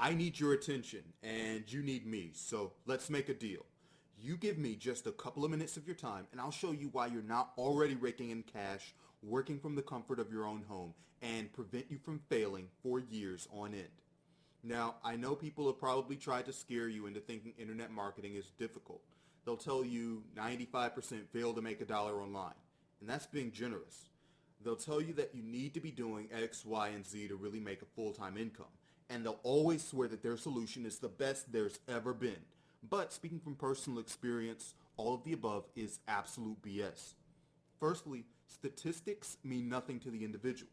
I need your attention, and you need me, so let's make a deal. You give me just a couple of minutes of your time, and I'll show you why you're not already raking in cash, working from the comfort of your own home, and prevent you from failing for years on end. Now, I know people have probably tried to scare you into thinking internet marketing is difficult. They'll tell you 95% fail to make a dollar online, and that's being generous. They'll tell you that you need to be doing X, Y, and Z to really make a full-time income, and they'll always swear that their solution is the best there's ever been. But speaking from personal experience, all of the above is absolute BS. Firstly, statistics mean nothing to the individual.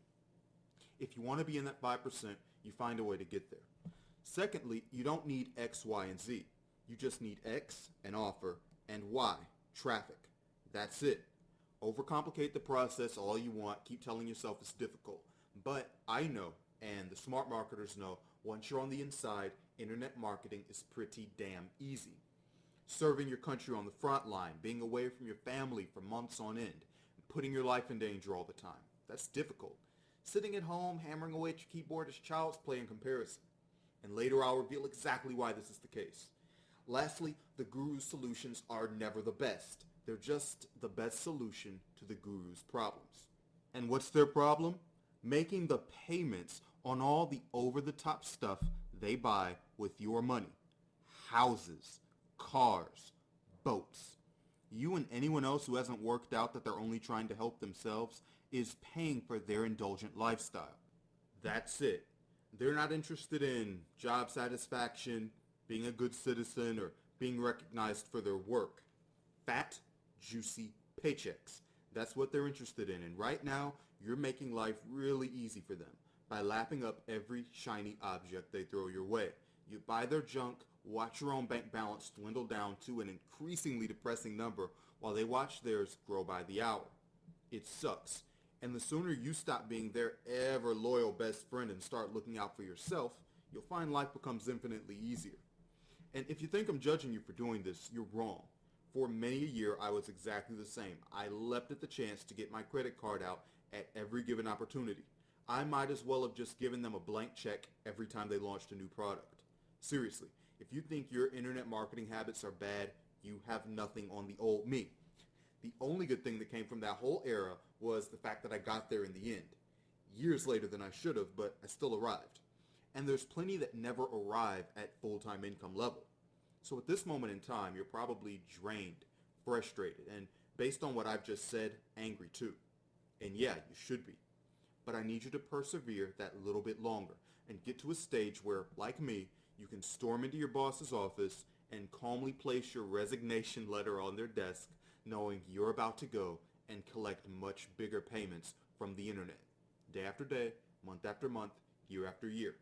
If you want to be in that 5%, you find a way to get there. Secondly, you don't need X, Y, and Z. You just need X, an offer, and Y, traffic. That's it. Overcomplicate the process all you want. Keep telling yourself it's difficult. But I know, and the smart marketers know, once you're on the inside, internet marketing is pretty damn easy. Serving your country on the front line, being away from your family for months on end, and putting your life in danger all the time. That's difficult. Sitting at home, hammering away at your keyboard is child's play in comparison. And later I'll reveal exactly why this is the case. Lastly, the guru's solutions are never the best. They're just the best solution to the guru's problems. And what's their problem? Making the payments on all the over-the-top stuff they buy with your money. Houses, cars, boats. You and anyone else who hasn't worked out that they're only trying to help themselves is paying for their indulgent lifestyle. That's it. They're not interested in job satisfaction, being a good citizen, or being recognized for their work. Fat, juicy paychecks. That's what they're interested in. And right now, you're making life really easy for them by lapping up every shiny object they throw your way. You buy their junk, watch your own bank balance dwindle down to an increasingly depressing number while they watch theirs grow by the hour. It sucks. And the sooner you stop being their ever loyal best friend and start looking out for yourself, you'll find life becomes infinitely easier. And if you think I'm judging you for doing this, you're wrong. For many a year, I was exactly the same. I leapt at the chance to get my credit card out at every given opportunity. I might as well have just given them a blank check every time they launched a new product. Seriously, if you think your internet marketing habits are bad, you have nothing on the old me. The only good thing that came from that whole era was the fact that I got there in the end. Years later than I should have, but I still arrived. And there's plenty that never arrive at full-time income level. So at this moment in time, you're probably drained, frustrated, and based on what I've just said, angry too. And yeah, you should be. But I need you to persevere that little bit longer and get to a stage where, like me, you can storm into your boss's office and calmly place your resignation letter on their desk, knowing you're about to go and collect much bigger payments from the internet, day after day, month after month, year after year.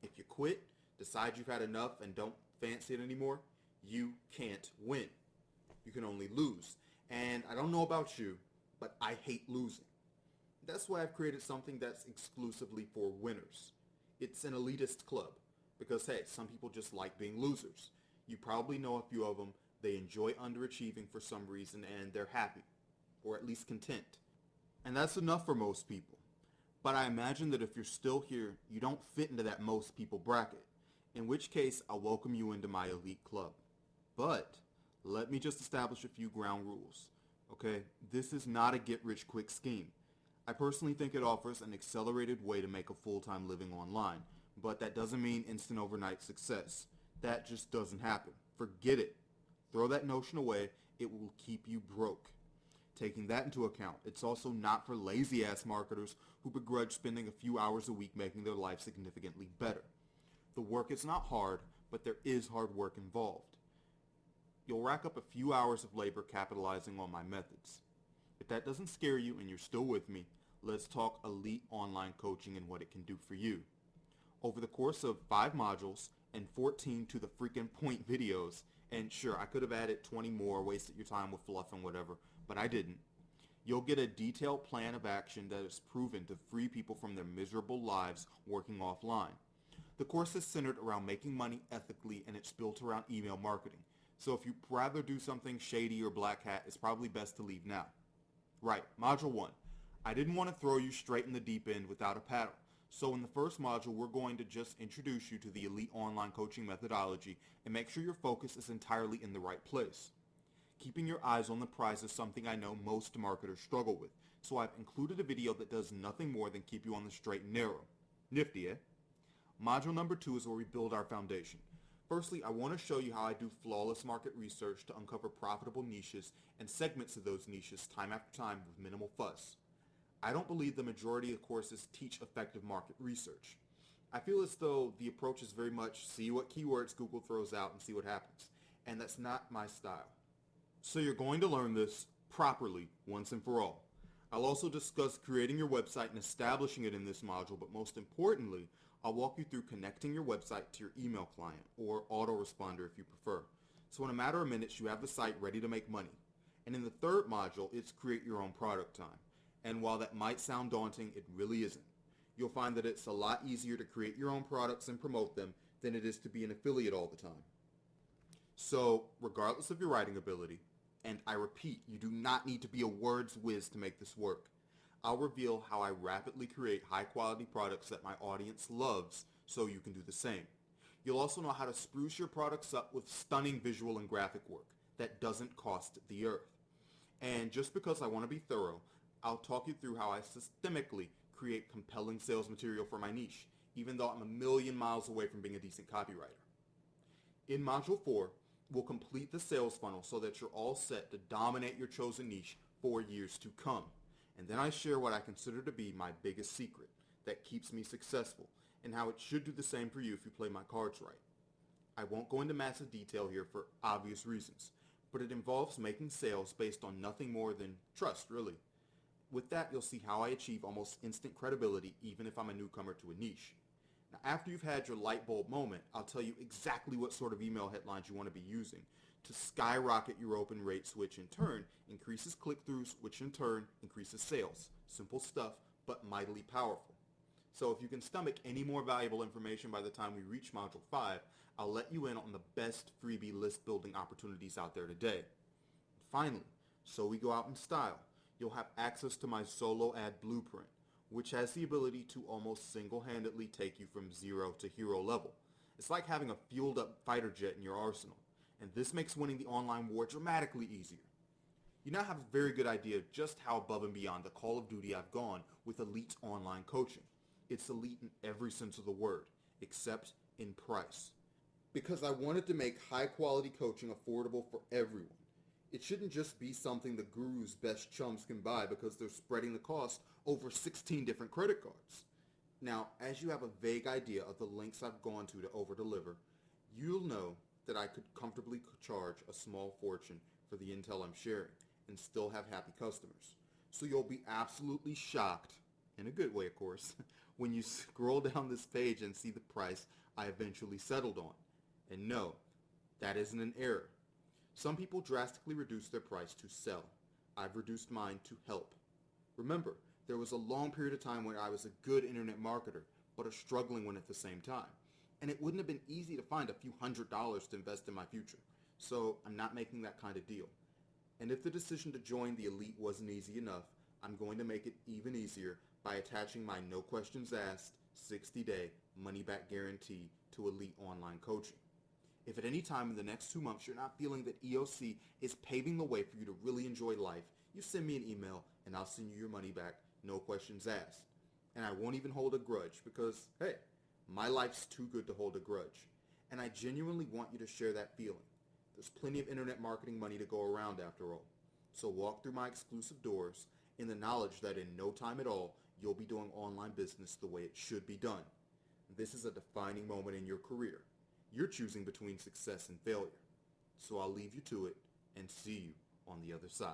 If you quit, decide you've had enough and don't fancy it anymore, you can't win. You can only lose. And I don't know about you, but I hate losing. That's why I've created something that's exclusively for winners. It's an elitist club because, hey, some people just like being losers. You probably know a few of them. They enjoy underachieving for some reason and they're happy, or at least content. And that's enough for most people. But I imagine that if you're still here, you don't fit into that most people bracket, in which case I'll welcome you into my elite club. But let me just establish a few ground rules. Okay, this is not a get-rich-quick scheme. I personally think it offers an accelerated way to make a full-time living online, but that doesn't mean instant overnight success. That just doesn't happen. Forget it. Throw that notion away. It will keep you broke. Taking that into account, it's also not for lazy-ass marketers who begrudge spending a few hours a week making their life significantly better. The work is not hard, but there is hard work involved. You'll rack up a few hours of labor capitalizing on my methods. If that doesn't scare you and you're still with me, let's talk elite online coaching and what it can do for you. Over the course of 5 modules and 14 to the freaking point videos, and sure, I could have added 20 more, wasted your time with fluff and whatever, but I didn't. You'll get a detailed plan of action that is proven to free people from their miserable lives working offline. The course is centered around making money ethically, and it's built around email marketing. So if you'd rather do something shady or black hat, it's probably best to leave now. Right, Module 1. I didn't want to throw you straight in the deep end without a paddle, So in the first module, we're going to just introduce you to the elite online coaching methodology and make sure your focus is entirely in the right place. Keeping your eyes on the prize is something I know most marketers struggle with, so I've included a video that does nothing more than keep you on the straight and narrow. Nifty, eh? Module number 2 is where we build our foundation. Firstly, I want to show you how I do flawless market research to uncover profitable niches and segments of those niches time after time with minimal fuss. I don't believe the majority of courses teach effective market research. I feel as though the approach is very much see what keywords Google throws out and see what happens, and that's not my style. So you're going to learn this properly once and for all. I'll also discuss creating your website and establishing it in this module, but most importantly, I'll walk you through connecting your website to your email client, or autoresponder if you prefer. So in a matter of minutes, you have the site ready to make money. And in the third module, it's create your own product time. And while that might sound daunting, it really isn't. You'll find that it's a lot easier to create your own products and promote them than it is to be an affiliate all the time. So regardless of your writing ability, and I repeat, you do not need to be a words whiz to make this work, I'll reveal how I rapidly create high-quality products that my audience loves so you can do the same. You'll also know how to spruce your products up with stunning visual and graphic work that doesn't cost the earth. And just because I want to be thorough, I'll talk you through how I systemically create compelling sales material for my niche, even though I'm a million miles away from being a decent copywriter. In Module 4, we'll complete the sales funnel so that you're all set to dominate your chosen niche for years to come. And then I share what I consider to be my biggest secret that keeps me successful and how it should do the same for you if you play my cards right. I won't go into massive detail here for obvious reasons, but it involves making sales based on nothing more than trust, really. With that, you'll see how I achieve almost instant credibility even if I'm a newcomer to a niche. Now, after you've had your light bulb moment, I'll tell you exactly what sort of email headlines you want to be using to skyrocket your open rates, which in turn increases click-throughs, which in turn increases sales. Simple stuff, but mightily powerful. So if you can stomach any more valuable information by the time we reach Module 5, I'll let you in on the best freebie list building opportunities out there today. Finally, so we go out in style, you'll have access to my solo ad blueprint, which has the ability to almost single-handedly take you from zero to hero level. It's like having a fueled-up fighter jet in your arsenal, and this makes winning the online war dramatically easier. You now have a very good idea of just how above and beyond the Call of Duty I've gone with elite online coaching. It's elite in every sense of the word, except in price. Because I wanted to make high-quality coaching affordable for everyone. It shouldn't just be something the guru's best chums can buy because they're spreading the cost over 16 different credit cards. Now, as you have a vague idea of the lengths I've gone to over-deliver, you'll know that I could comfortably charge a small fortune for the intel I'm sharing and still have happy customers. So you'll be absolutely shocked, in a good way of course, when you scroll down this page and see the price I eventually settled on. And no, that isn't an error. Some people drastically reduce their price to sell. I've reduced mine to help. Remember, there was a long period of time when I was a good internet marketer, but a struggling one at the same time. And it wouldn't have been easy to find a few $100s to invest in my future. So I'm not making that kind of deal. And if the decision to join the elite wasn't easy enough, I'm going to make it even easier by attaching my no questions asked 60-day money-back guarantee to elite online coaching. If at any time in the next 2 months you're not feeling that EOC is paving the way for you to really enjoy life, you send me an email and I'll send you your money back, no questions asked. And I won't even hold a grudge because, hey, my life's too good to hold a grudge. And I genuinely want you to share that feeling. There's plenty of internet marketing money to go around after all. So walk through my exclusive doors in the knowledge that in no time at all, you'll be doing online business the way it should be done. This is a defining moment in your career. You're choosing between success and failure. So I'll leave you to it and see you on the other side.